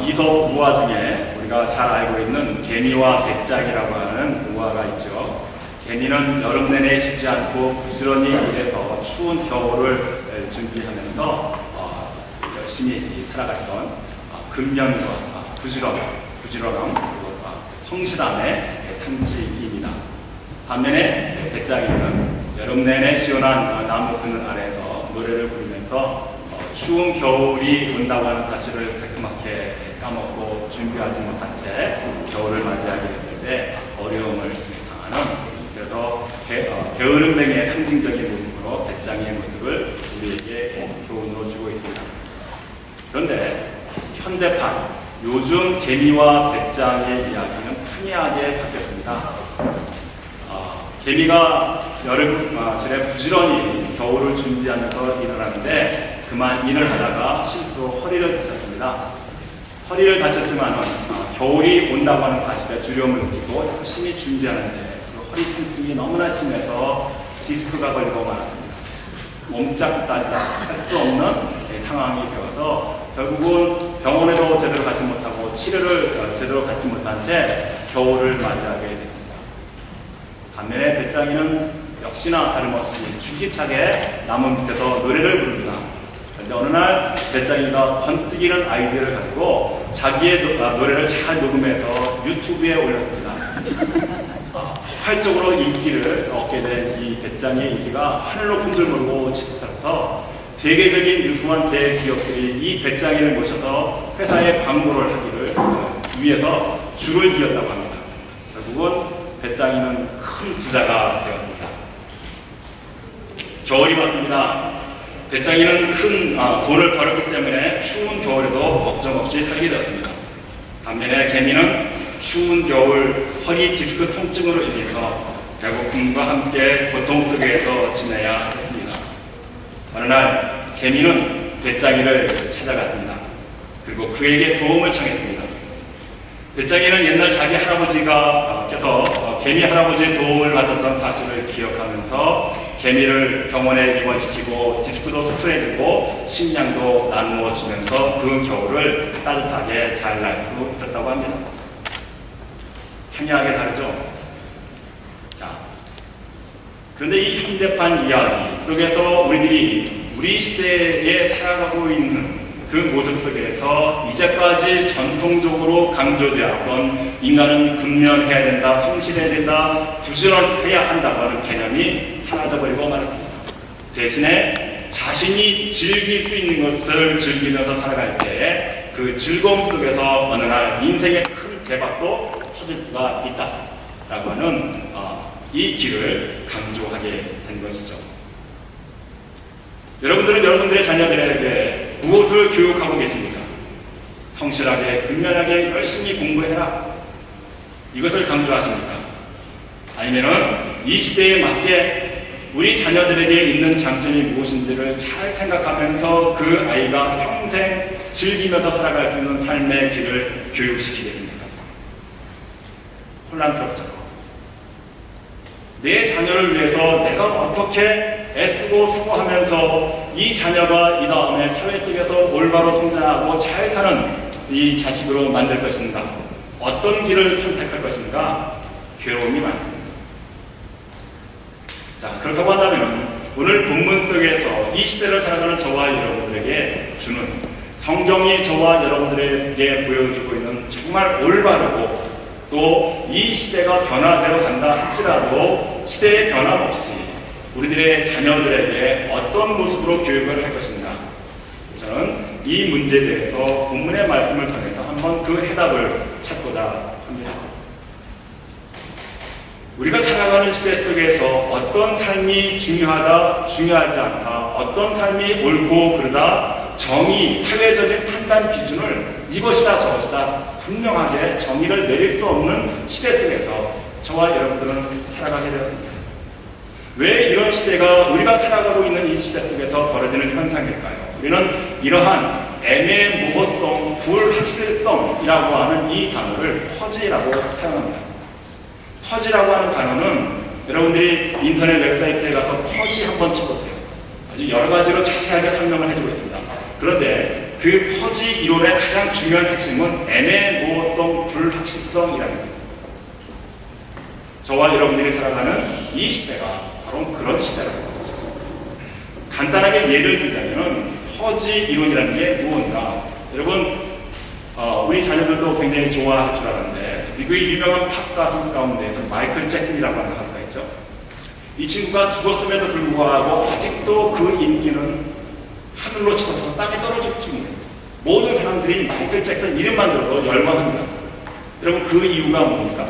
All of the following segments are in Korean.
이솝 우화 중에 우리가 잘 알고 있는 개미와 백작이라고 하는 우화가 있죠. 개미는 여름 내내 쉬지 않고 부지런히 일해서 추운 겨울을 준비하면서 열심히 살아갔던 근면과 부지런함 그리고 성실함의 상징입니다. 반면에 백작이는 여름 내내 시원한 나무 그늘 아래에서 노래를 부르면서 추운 겨울이 온다고 하는 사실을 새카맣게 까먹고 준비하지 못한 채 겨울을 맞이하게 될 때 어려움을 당하는, 그래서 게으름뱅이의 상징적인 모습으로 백장이의 모습을 우리에게 교훈으로 주고 있습니다. 그런데 현대판 요즘 개미와 백장의 이야기는 판이하게 바뀌었습니다. 개미가 여름철에 부지런히 겨울을 준비하면서 일을 하는데 그만 일을 하다가 실수로 허리를 다쳤습니다. 허리를 다쳤지만 겨울이 온다고 하는 사실에 두려움을 느끼고 열심히 준비하는데 그 허리 통증이 너무나 심해서 디스크가 걸리고 말았습니다. 옴짝달싹 할 수 없는 상황이 되어서 결국은 병원에도 제대로 가지 못하고 치료를 제대로 받지 못한 채 겨울을 맞이하게 됩니다. 반면에 백장이는 역시나 다름없이 줄기차게 나무 밑에서 노래를 부릅니다. 그런데 어느 날 백장이가 번뜩이는 아이디어를 가지고 자기의 노래를 잘 녹음해서 유튜브에 올렸습니다. 폭발적으로 인기를 얻게 된 이 백장이의 인기가 하늘로 품줄모르고 치솟아서 세계적인 유수한 대기업들이 이 백장이를 모셔서 회사에 광고를 하기를 위해서 줄을 이었다고 합니다. 결국은 백장이는 큰 부자가 되었습니다. 겨울이 왔습니다. 백장이는 큰 돈을 벌었기 때문에 추운 겨울에도 걱정 없이 살게 되었습니다. 반면에 개미는 추운 겨울 허리 디스크 통증으로 인해서 배고픔과 함께 고통 속에서 지내야 했습니다. 어느 날 개미는 백장이를 찾아갔습니다. 그리고 그에게 도움을 청했습니다. 백장이는 옛날 자기 할아버지께서 개미 할아버지의 도움을 받았던 사실을 기억하면서 개미를 병원에 입원시키고 디스크도 수술해주고 식량도 나누어 주면서 그 겨울을 따뜻하게 잘 날 수 있었다고 합니다. 향이하게 다르죠? 자, 그런데 이 현대판 이야기 속에서 우리 시대에 살아가고 있는 그 모습 속에서 이제까지 전통적으로 강조되었던 인간은 근면해야 된다, 성실해야 된다, 부지런해야 한다고 하는 개념이 사라져버리고 말았습니다. 대신에 자신이 즐길 수 있는 것을 즐기면서 살아갈 때 그 즐거움 속에서 어느 날 인생의 큰 대박도 터질 수가 있다라고 하는 이 길을 강조하게 된 것이죠. 여러분들은 여러분들의 자녀들에게 무엇을 교육하고 계십니까? 성실하게, 근면하게, 열심히 공부해라. 이것을 강조하십니까? 아니면은 이 시대에 맞게 우리 자녀들에게 있는 장점이 무엇인지를 잘 생각하면서 그 아이가 평생 즐기면서 살아갈 수 있는 삶의 길을 교육시키겠습니까? 혼란스럽죠. 내 자녀를 위해서 내가 어떻게 애쓰고 수고하면서 이 자녀가 이 다음에 사회 속에서 올바로 성장하고 잘 사는 이 자식으로 만들 것인가? 어떤 길을 선택할 것인가? 괴로움이 많습니다. 자, 그렇다고 한다면 오늘 본문 속에서 이 시대를 살아가는 저와 여러분들에게 주는, 성경이 저와 여러분들에게 보여주고 있는 정말 올바르고 또 이 시대가 변화되어 간다 할지라도 시대의 변화 없이 우리들의 자녀들에게 어떤 모습으로 교육을 할 것인가, 저는 이 문제에 대해서 본문의 말씀을 통해서 한번 그 해답을 찾고자 합니다. 우리가 살아가는 시대 속에서 어떤 삶이 중요하다, 중요하지 않다, 어떤 삶이 옳고 그르다, 정의, 사회적인 판단 기준을 이것이다 저것이다 분명하게 정의를 내릴 수 없는 시대 속에서 저와 여러분들은 살아가게 되었습니다. 왜 이런 시대가, 우리가 살아가고 있는 이 시대 속에서 벌어지는 현상일까요? 우리는 이러한 애매모호성, 불확실성이라고 하는 이 단어를 퍼지라고 사용합니다. 퍼지라고 하는 단어는 여러분들이 인터넷 웹사이트에 가서 퍼지 한번 쳐보세요. 아주 여러 가지로 자세하게 설명을 해주고 있습니다. 그런데 그 퍼지 이론의 가장 중요한 핵심은 애매모호성, 불확실성이랍니다. 저와 여러분들이 살아가는 이 시대가 바로 그런 시대라고 하죠. 간단하게 예를 들자면 퍼지 이론이라는 게 무언가. 여러분 우리 자녀들도 굉장히 좋아할 줄 알았는데 미국의 유명한 팝 가수 가운데에서 마이클 잭슨이라고 하는 가수가 있죠. 이 친구가 죽었음에도 불구하고 아직도 그 인기는 하늘로 치솟아서 땅에 떨어질지 모릅니다. 모든 사람들이 마이클 잭슨 이름만 들어도 열광합니다. 여러분 그 이유가 뭡니까?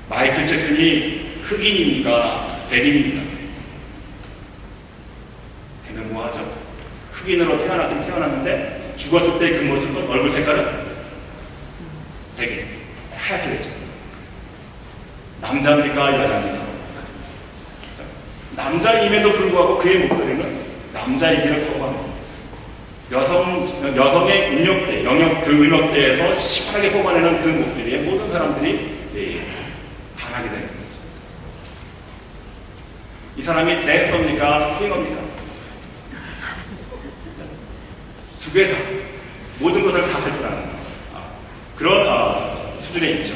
마이클 잭슨이 흑인입니까? 백인입니까? 되면 뭐하죠? 흑인으로 태어났긴 태어났는데 죽었을 때 그 모습은 얼굴 색깔은 백인, 하얗게 됐죠. 남자입니까? 여자입니까? 남자임에도 불구하고 그의 목소리는 남자이기를 거부합니다. 여성의 음역대, 그 음역대에서 시원하게 뽑아내는 그 목소리에 모든 사람들이 반하게 되는 것이죠. 이 사람이 댄서입니까? 스윙어입니까? 두 개 다, 모든 것을 다 할 줄 아는 그런 수준에 있죠.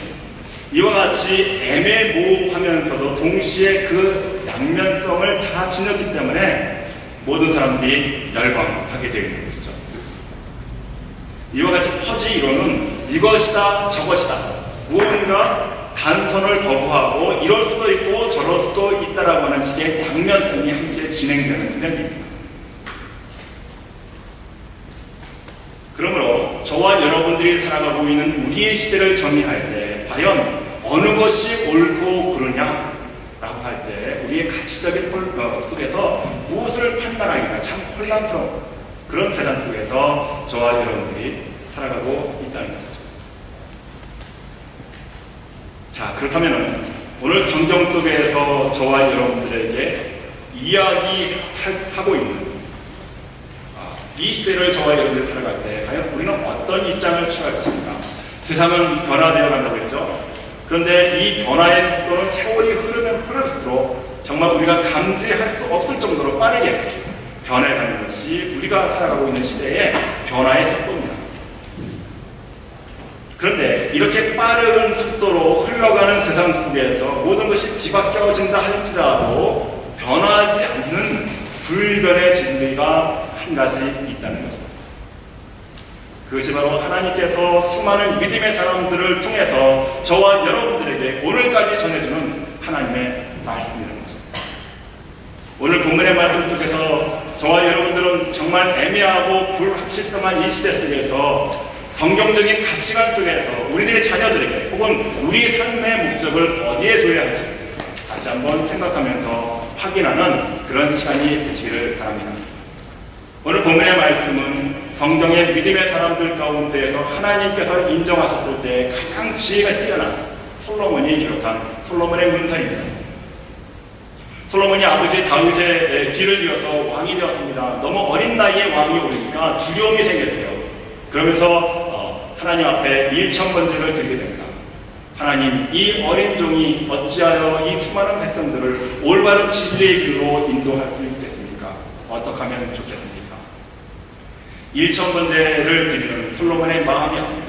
이와 같이 애매모호하면서도 동시에 그 양면성을 다 지녔기 때문에 모든 사람들이 열광하게 되어 있는 것이죠. 이와 같이 퍼지 이론은 이것이다 저것이다 무언가 단선을 거부하고 이럴 수도 있고 저럴 수도 있다라고 하는 식의 양면성이 함께 진행되는 이론입니다. 그러므로 저와 여러분들이 살아가고 있는 우리의 시대를 정의할 때 과연 어느 것이 옳고 그르냐 라고 할 때 우리의 가치적인 속에서 무엇을 판단하기가 참 혼란스러운 그런 세상 속에서 저와 여러분들이 살아가고 있다는 것이죠. 자, 그렇다면 오늘 성경 속에서 저와 여러분들에게 이야기하고 있는 이 시대를 저와 여러분들이 살아갈 때 과연 우리는 어떤 입장을 취할 것인가? 세상은 변화되어 간다고 했죠. 그런데 이 변화의 속도는 세월이 흐르면 흐를수록 정말 우리가 감지할 수 없을 정도로 빠르게 변해가는 것이 우리가 살아가고 있는 시대의 변화의 속도입니다. 그런데 이렇게 빠른 속도로 흘러가는 세상 속에서 모든 것이 뒤바뀌어진다 할지라도 변하지 않는 불변의 진리가 한 가지 있다는 거죠. 그것이 바로 하나님께서 수많은 믿음의 사람들을 통해서 저와 여러분들에게 오늘까지 전해주는 하나님의 말씀이라는 것입니다. 오늘 본문의 말씀 속에서 저와 여러분들은 정말 애매하고 불확실성한 이 시대 속에서 성경적인 가치관 속에서 우리들의 자녀들에게 혹은 우리 삶의 목적을 어디에 둬야 할지 다시 한번 생각하면서 확인하는 그런 시간이 되시기를 바랍니다. 오늘 본문의 말씀은 성경의 믿음의 사람들 가운데에서 하나님께서 인정하셨을 때 가장 지혜가 뛰어난 솔로몬이 기록한 솔로몬의 문서입니다. 솔로몬이 아버지 다윗의 뒤를 이어서 왕이 되었습니다. 너무 어린 나이에 왕이 오니까 두려움이 생겼어요. 그러면서 하나님 앞에 일천번제를 드리게 됩니다. 하나님, 이 어린 종이 어찌하여 이 수많은 백성들을 올바른 진리의 길로 인도할 수 있겠습니까? 어떻게 하면 좋겠습니까? 일천번제를 드리는 솔로몬의 마음이었습니다.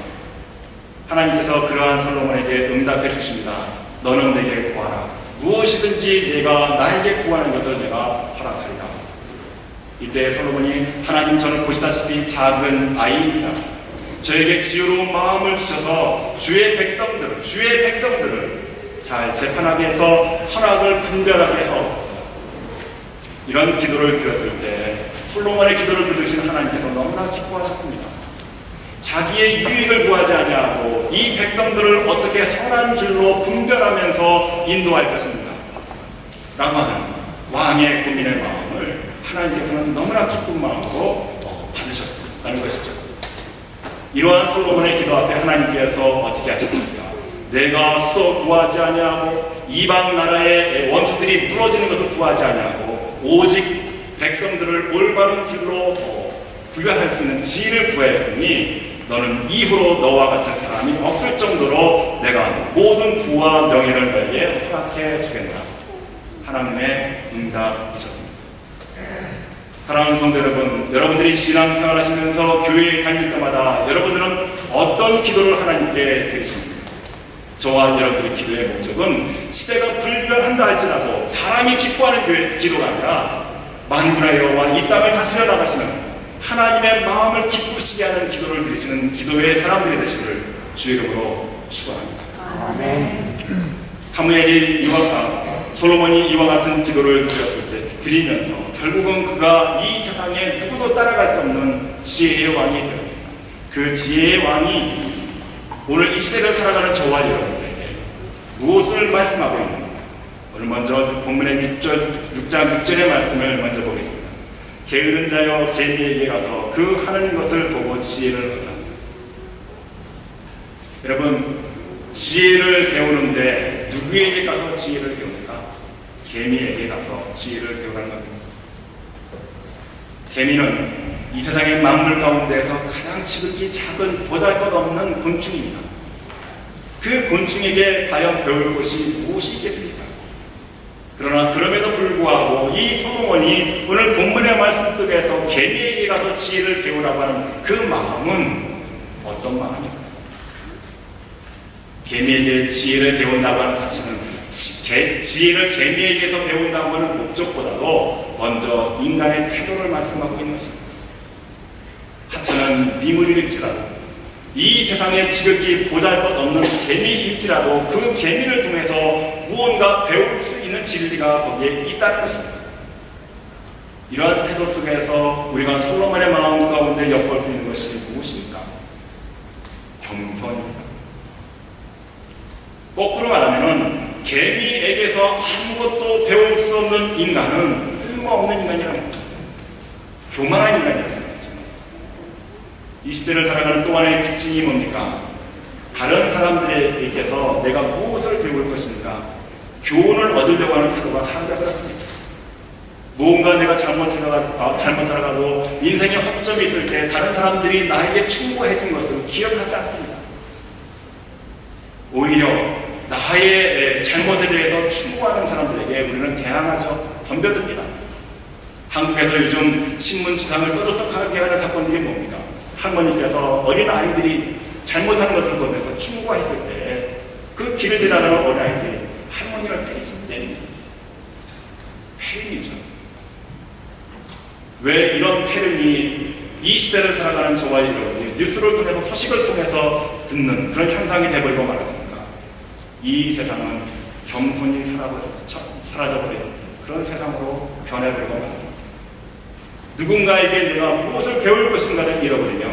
하나님께서 그러한 솔로몬에게 응답해 주십니다. 너는 내게 구하라. 무엇이든지 내가 나에게 구하는 것을 내가 허락하리라. 이때 솔로몬이 하나님, 저는 보시다시피 작은 아이입니다. 저에게 지혜로운 마음을 주셔서 주의 백성들을 잘 재판하게 해서 선악을 분별하게 하옵소서. 이런 기도를 드렸을 때 솔로몬의 기도를 들으신 하나님께서 너무나 기뻐하셨습니다. 자기의 유익을 구하지 아니하고 이 백성들을 어떻게 선한 길로 분별하면서 인도할 것인가 라고 하는 왕의 고민의 마음을 하나님께서는 너무나 기쁜 마음으로 받으셨다는 것이죠. 이러한 솔로몬의 기도 앞에 하나님께서 어떻게 하셨습니까? 내가 수도 구하지 아니하고 이방 나라의 원수들이 무너지는 것을 구하지 아니하고 오직 백성들을 올바른 길로 구별할 수 있는 지혜를 구하였으니 너는 이후로 너와 같은 사람이 없을 정도로 내가 모든 부와 명예를 너에게 허락해 주겠다. 하나님의 응답이셨습니다. 사랑하는 성도 여러분, 여러분들이 신앙생활 하시면서 교회에 다닐 때마다 여러분들은 어떤 기도를 하나님께 드리십니까? 저와 여러분들의 기도의 목적은 시대가 불변한다 할지라도 사람이 기뻐하는 기도가 아니라 만군의 여호와 이 땅을 다스려 나가시는 하나님의 마음을 기쁘시게 하는 기도를 드리시는 기도의 사람들이 되시기를 주의 이름으로 축원합니다. 아멘. 솔로몬이 이와 같은 기도를 드리면서 결국은 그가 이 세상에 누구도 따라갈 수 없는 지혜의 왕이 되었습니다. 그 지혜의 왕이 오늘 이 시대를 살아가는 저와 여러분들에게 무엇을 말씀하고 있는가? 오늘 먼저 본문의 6장 6절의 말씀을 먼저 보겠습니다. 게으른 자여 개미에게 가서 그 하는 것을 보고 지혜를 얻으라. 여러분, 지혜를 배우는데 누구에게 가서 지혜를 배웁니까? 개미에게 가서 지혜를 배우라는 겁니다. 개미는 이 세상의 만물 가운데서 가장 지극히 작은 보잘것없는 곤충입니다. 그 곤충에게 과연 배울 것이 무엇이 있겠습니까? 그러나 그럼에도 불구하고 이 솔로몬이 오늘 본문의 말씀 속에서 개미에게 가서 지혜를 배우라고 하는 그 마음은 어떤 마음입니까? 개미에게 지혜를 배운다고 하는 사실은 지혜를 개미에게서 배운다고 하는 목적보다도 먼저 인간의 태도를 말씀하고 있는 것입니다. 하찮은 미물일지라도 이 세상에 지극히 보잘것없는 개미일지라도 그 개미를 통해서 무언가 배울 수 있는 진리가 거기에 있다는 것입니다. 이러한 태도 속에서 우리가 솔로몬의 마음 가운데 엿볼 수 있는 것이 무엇입니까? 겸손입니다. 거꾸로 말하면 개미에게서 아무것도 배울 수 없는 인간은 쓸모없는 인간이라는 것입니다. 교만한 인간이라는 것이죠. 이 시대를 살아가는 또 하나의 특징이 뭡니까? 다른 사람들에게서 내가 무엇을 배울 것인가? 교훈을 얻으려고 하는 태도가 사라졌습니다. 무언가 내가 잘못 살아가고 인생에 허점이 있을 때 다른 사람들이 나에게 충고해준 것을 기억하지 않습니다. 오히려 나의 잘못에 대해서 충고하는 사람들에게 우리는 대항하죠. 덤벼듭니다. 한국에서 요즘 신문 지상을 떠들썩하게 하는 사건들이 뭡니까? 할머니께서 어린 아이들이 잘못하는 것을 보면서 충고했을 때 그 길을 지나가는 어린아이들이 할머니를 때립니다. 폐륜이죠. 왜 이런 폐륜이 이 시대를 살아가는 저와 여러분이 뉴스를 통해서 소식을 통해서 듣는 그런 현상이 되버리고 말았습니까? 이 세상은 겸손이 사라져버린 그런 세상으로 변해버리고 말았습니다. 누군가에게 내가 무엇을 배울 것인가를 잃어버리며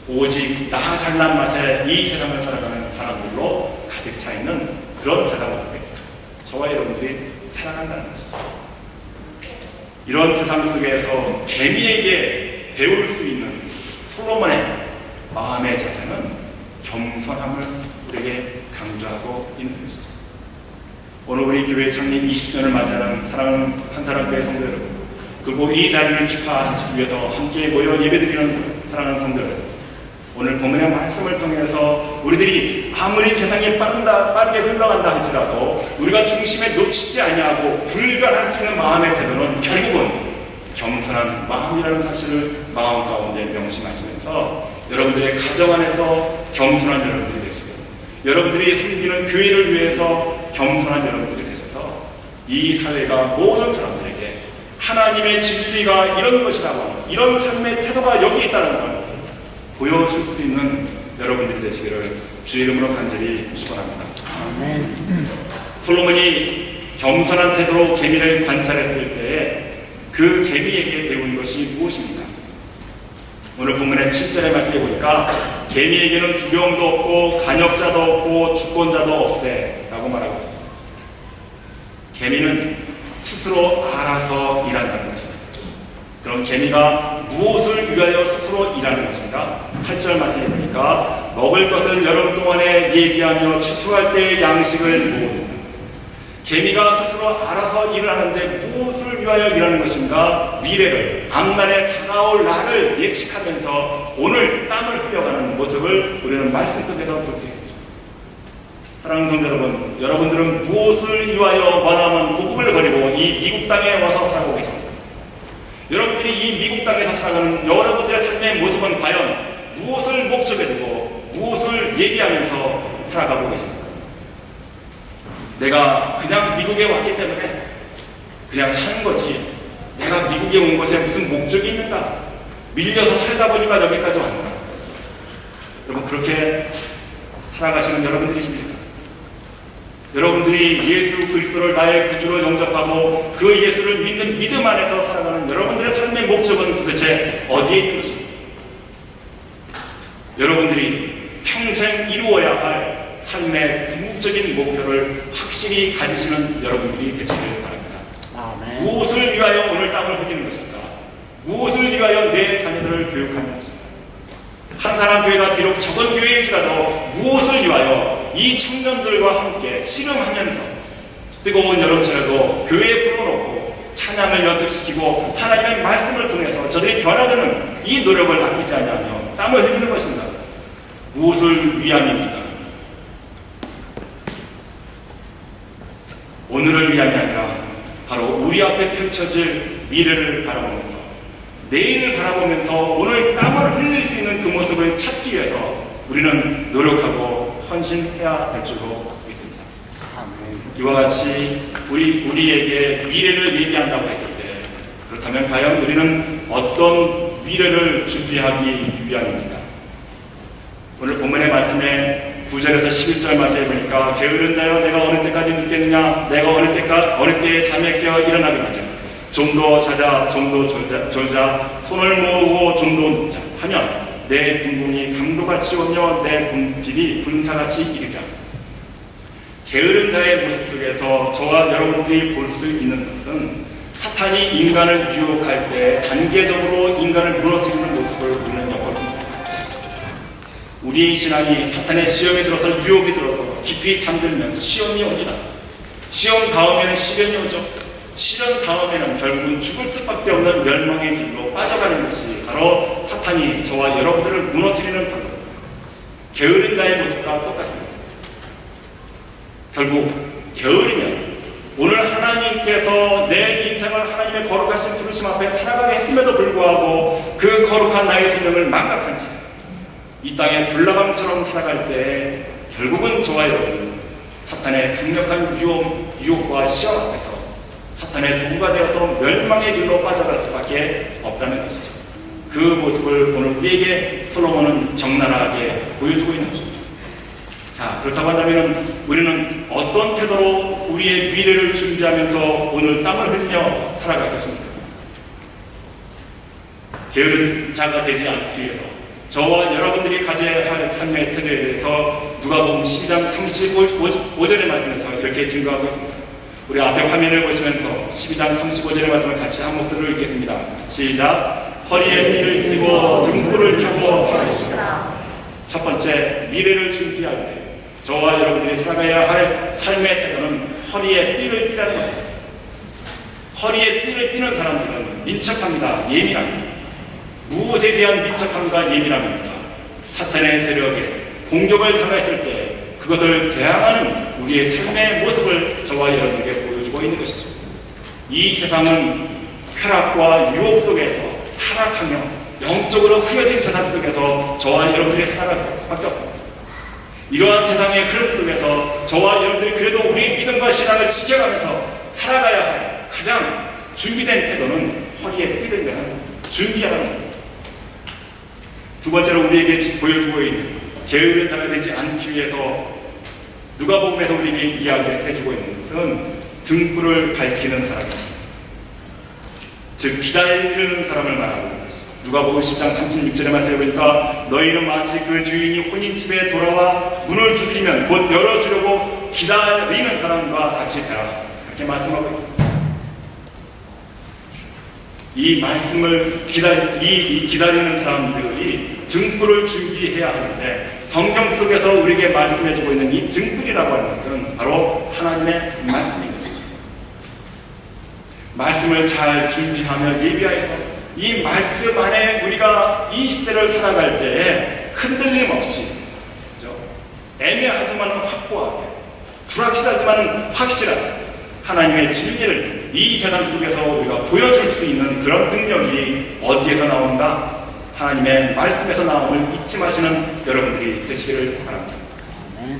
오직 나 잘난 맛에 이 세상을 살아가는 사람들로 가득 차 있는 그런 세상 속에서 저와 여러분들이 살아간다는 것이죠. 이런 세상 속에서 개미에게 배울 수 있는 솔로몬의 마음의 자세는 겸손함을 우리에게 강조하고 있는 것이죠. 오늘 우리 교회 창립 20주년을 맞이하는 사랑하는 한사랑교회 성도 여러분, 그리고 이 자리를 축하하시기 위해서 함께 모여 예배드리는 사랑하는 성도 여러분, 오늘 본문의 말씀을 통해서 우리들이 아무리 세상이 빠르게 흘러간다 할지라도 우리가 중심에 놓치지 아니하고 불변할 수 있는 마음의 태도는 결국은 겸손한 마음이라는 사실을 마음 가운데 명심하시면서 여러분들의 가정 안에서 겸손한 여러분들이 되시고 여러분들이 섬기는 교회를 위해서 겸손한 여러분들이 되셔서 이 사회가 모든 사람들에게 하나님의 진리가 이런 것이라고 하는 이런 삶의 태도가 여기 있다는 것을 보여줄 수 있는 여러분들이 되시기를 주의 이름으로 간절히 축원합니다. 아멘. 솔로몬이 겸손한 태도로 개미를 관찰했을 때에 그 개미에게 배운 것이 무엇입니까? 오늘 본문의 7절의 말씀에 보니까 개미에게는 두려움도 없고 간역자도 없고 주권자도 없대 라고 말하고 있습니다. 개미는 스스로 알아서 일한다는 것입니다. 그럼 개미가 무엇을 위하여 스스로 일하는 것인가? 8절 말씀에 보니까 먹을 것을 여름 동안에 예비하며 추수할 때 양식을 모으는 개미가 스스로 알아서 일을 하는데 무엇을 위하여 일하는 것인가? 미래를, 앞날에 다가올 날을 예측하면서 오늘 땀을 흘려가는 모습을 우리는 말씀 속에서 볼 수 있습니다. 사랑하는 성도 여러분, 여러분들은 무엇을 위하여 원하면 고국을 버리고 이 미국 땅에 와서 살고 계십니까? 여러분들이 이 미국 땅에서 살아가는 여러분들의 삶의 모습은 과연 무엇을 목적에 두고 무엇을 얘기하면서 살아가고 계십니까? 내가 그냥 미국에 왔기 때문에 그냥 사는 거지, 내가 미국에 온 것에 무슨 목적이 있는가? 밀려서 살다 보니까 여기까지 왔나? 여러분, 그렇게 살아가시는 여러분들이십니까? 여러분들이 예수 그리스도를 나의 구주로 영접하고 그 예수를 믿는 믿음 안에서 살아가는 여러분들의 삶의 목적은 도대체 어디에 있는 것입니까? 여러분들이 평생 이루어야 할 삶의 궁극적인 목표를 확실히 가지시는 여러분들이 되시길 바랍니다. 아멘. 무엇을 위하여 오늘 땀을 흘리는 것인가? 무엇을 위하여 내 자녀들을 교육하는 것인가? 한 사람 교회가 비록 적은 교회일지라도 무엇을 위하여 이 청년들과 함께 씨름하면서 뜨거운 여름철에도 교회에 불러놓고 찬양을 연습시키고 하나님의 말씀을 통해서 저들이 변화되는 이 노력을 아끼지 않으며 땀을 흘리는 것인가? 무엇을 위함입니까? 오늘을 위함이 아니라 바로 우리 앞에 펼쳐질 미래를 바라보면서, 내일을 바라보면서 오늘 땀을 흘릴 수 있는 그 모습을 찾기 위해서 우리는 노력하고 헌신해야 될 줄로 믿습니다. 아멘. 이와 같이 우리에게 미래를 얘기한다고 했을 때, 그렇다면 과연 우리는 어떤 미래를 준비하기 위함입니까? 오늘 본문의 말씀에 9절에서 11절 말씀에 보니까 게으른 자여 내가 어느 때까지 눕겠느냐, 내가 어느 때에 잠에 깨어 일어나겠느냐, 좀 더 자자, 좀 더 졸자, 손을 모으고 좀 더 눕자 하면 내 빈궁이 강도같이 오며 내 분필이 군사같이 이르리라. 게으른 자의 모습 속에서 저와 여러분들이 볼 수 있는 것은 사탄이 인간을 유혹할 때 단계적으로 인간을 무너뜨리는 모습을 우리는 엿보습니다. 우리의 신앙이 사탄의 시험에 들어서, 유혹이 들어서 깊이 잠들면 시험이 옵니다. 시험 다음에는 시련이 오죠. 시련 다음에는 결국은 죽을 수밖에 없는 멸망의 길로 빠져가는 것이 바로 사탄이 저와 여러분들을 무너뜨리는 방법입니다. 게으른 자의 모습과 똑같습니다. 결국 게으르면 오늘 하나님께서 내 인생을 하나님의 거룩하신 부르심 앞에 살아가게 했음에도 불구하고 그 거룩한 나의 생명을 망각한 채 이 땅에 불나방처럼 살아갈 때 결국은 저와 여러분은 사탄의 강력한 유혹과 시험 앞에서 사탄의 도구가 되어서 멸망의 길로 빠져갈 수밖에 없다는 것이죠. 그 모습을 오늘 우리에게 솔로몬은 적나라하게 보여주고 있는 것입니다. 자, 그렇다고 한다면 우리는 어떤 태도로 우리의 미래를 준비하면서 오늘 땀을 흘리며 살아갈 것입니까? 게으른 자가 되지 않기 위해서 저와 여러분들이 가져야 할 삶의 태도에 대해서 누가복음 12장 35절의 말씀에서 이렇게 증거하고 있습니다. 우리 앞에 화면을 보시면서 12장 35절의 말씀을 같이 한 목소리로 읽겠습니다. 시작. 허리에 띠를 띠고 등불을 켜고 살아있다. 첫 번째, 미래를 준비할 때 저와 여러분들이 살아가야 할 삶의 태도는 허리에 띠를 띠라는 겁니다. 허리에 띠를 띠는 사람들은 민첩합니다. 예민합니다. 무엇에 대한 민첩함과 예민함입니다. 사탄의 세력에 공격을 당했을 때 그것을 대항하는 우리의 삶의 모습을 저와 여러분에게 보여주고 있는 것이죠. 이 세상은 쾌락과 유혹 속에서 타락하며 영적으로 흐려진 세상 속에서 저와 여러분들이 살아갈 수밖에 없습니다. 이러한 세상의 흐름 속에서 저와 여러분들이 그래도 우리 믿음과 신앙을 지켜가면서 살아가야 할 가장 준비된 태도는 허리에 띠를 매는 준비하는 겁니다. 두 번째로 우리에게 보여주고 있는 게으른 자가 되지 않기 위해서 누가복음에서 우리에게 이야기를 해주고 있는 것은 등불을 밝히는 사람입니다. 즉 기다리는 사람을 말하고 있는 것입니다. 누가복음 10장 36절에 말씀해 보니까 너희는 마치 그 주인이 혼인집에 돌아와 문을 두드리면 곧 열어주려고 기다리는 사람과 같이 되라. 그렇게 말씀하고 있습니다. 이 말씀을 기다리는 사람들이 등불을 준비해야 하는데 성경 속에서 우리에게 말씀해주고 있는 이 등불이라고 하는 것은 바로 하나님의 말씀인 것이죠. 말씀을 잘 준비하며 예비하여서 이 말씀 안에 우리가 이 시대를 살아갈 때에 흔들림 없이, 그렇죠? 애매하지만 확고하게, 불확실하지만 확실한 하나님의 진리를 이 세상 속에서 우리가 보여줄 수 있는 그런 능력이 어디에서 나오는가? 하나님의 말씀에서 나옴을 잊지 마시는 여러분들이 되시기를 바랍니다.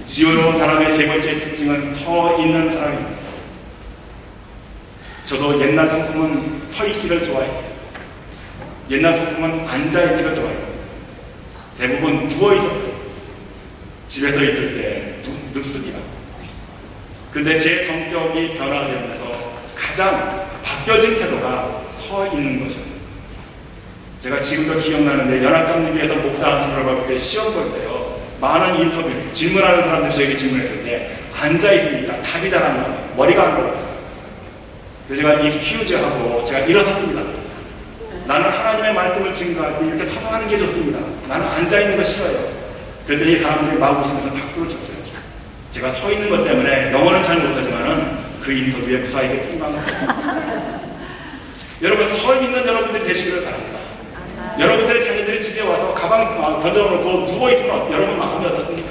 지혜로운 사람의 세 번째 특징은 서 있는 사람입니다. 저도 옛날 성품은 서 있기를 좋아했어요. 옛날 성품은 앉아 있기를 좋아했어요. 대부분 누워 있었어요. 집에서 있을 때 눕습니다. 그런데 제 성격이 변화되면서 가장 바뀌어진 태도가 서 있는 것이었어요. 제가 지금도 기억나는데 연합감리교에서 목사 안수를 받을 때 시험 볼 때요, 많은 인터뷰 질문하는 사람들 저에게 질문했을 때 앉아 있으니까 답이 잘 안 나와요. 머리가 안 걸어요. 그래서 제가 익스큐즈하고 제가 일어섰습니다. 나는 하나님의 말씀을 증거할 때 이렇게 서서 하는 게 좋습니다. 나는 앉아 있는 거 싫어요. 그랬더니 사람들이 막 웃으면서 박수를 쳤어요. 제가 서 있는 것 때문에 영어는 잘 못하지만은 그 인터뷰에 무사하게 통과합니다. 여러분, 서 있는 여러분들이 되시기를 바랍니다. 여러분들의 자녀들이 집에 와서 가방 던져놓고 누워있으면 여러분 마음이 어떻습니까?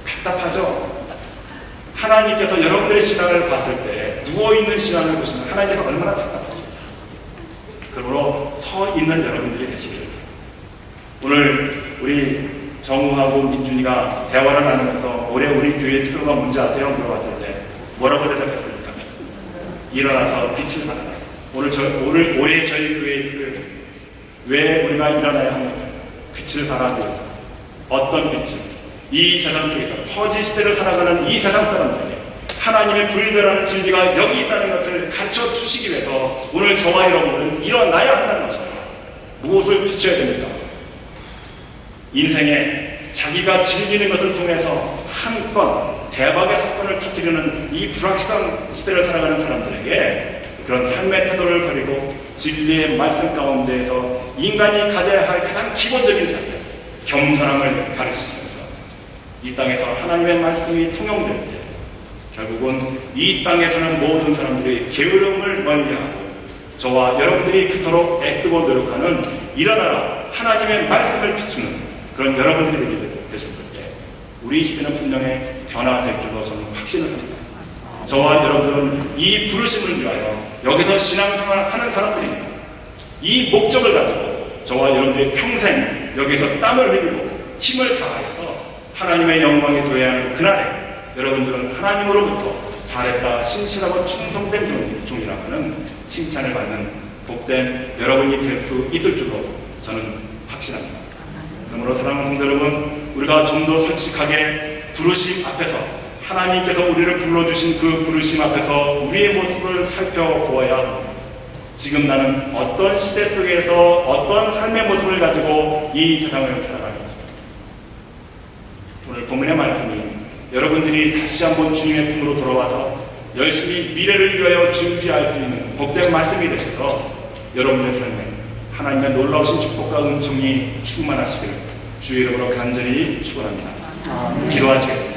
답답하죠? 하나님께서 여러분들의 신앙을 봤을 때 누워있는 신앙을 보시면 하나님께서 얼마나 답답하십니까? 그러므로 서 있는 여러분들이 되시기를 바랍니다. 오늘 우리 정우하고 민준이가 대화를 나누면서 올해 우리 교회 특효가 뭔지 아세요? 물어봤을 때 뭐라고 대답했습니까? 일어나서 빛을 발하라. 올해 저희 교회의 특효, 왜 우리가 일어나야 합니까? 빛을 발하기 위해서. 어떤 빛을? 이 세상 속에서 퍼지 시대를 살아가는 이 세상 사람들에게 하나님의 분별하는 진리가 여기 있다는 것을 가르쳐 주시기 위해서 오늘 저와 여러분들은 일어나야 한다는 것입니다. 무엇을 비춰야 됩니까? 인생에 자기가 즐기는 것을 통해서 한 건 대박의 사건을 터뜨리는 이 불확실한 시대를 살아가는 사람들에게 그런 삶의 태도를 버리고 진리의 말씀 가운데에서 인간이 가져야 할 가장 기본적인 자세, 겸손함을 가르치시면서 이 땅에서 하나님의 말씀이 통용될 때 결국은 이 땅에 사는 모든 사람들이 게으름을 멀리하고 저와 여러분들이 그토록 애쓰고 노력하는 일어나라 하나님의 말씀을 비추는 그런 여러분들이 되셨을 때 우리 시대는 분명히 변화될 줄로 저는 확신을 합니다. 저와 여러분들은 이 부르심을 위하여 여기서 신앙생활을 하는 사람들입니다. 이 목적을 가지고 저와 여러분들이 평생 여기서 땀을 흘리고 힘을 다하여서 하나님의 영광에 도해야 하는 그날에 여러분들은 하나님으로부터 잘했다, 신실하고 충성된 종이라는 칭찬을 받는 복된 여러분이 될 수 있을 줄로 저는 확신합니다. 그러므로 사랑하는 성도 여러분, 우리가 좀 더 솔직하게 부르심 앞에서 하나님께서 우리를 불러주신 그 부르심 앞에서 우리의 모습을 살펴보아야 합니다. 지금 나는 어떤 시대 속에서 어떤 삶의 모습을 가지고 이 세상을 살아가는지. 오늘 본문의 말씀이 여러분들이 다시 한번 주님의 품으로 돌아와서 열심히 미래를 위하여 준비할 수 있는 복된 말씀이 되셔서 여러분의 삶에 하나님의 놀라우신 축복과 은총이 충만하시기를 주의 이름으로 간절히 축원합니다. 기도하시겠습니다.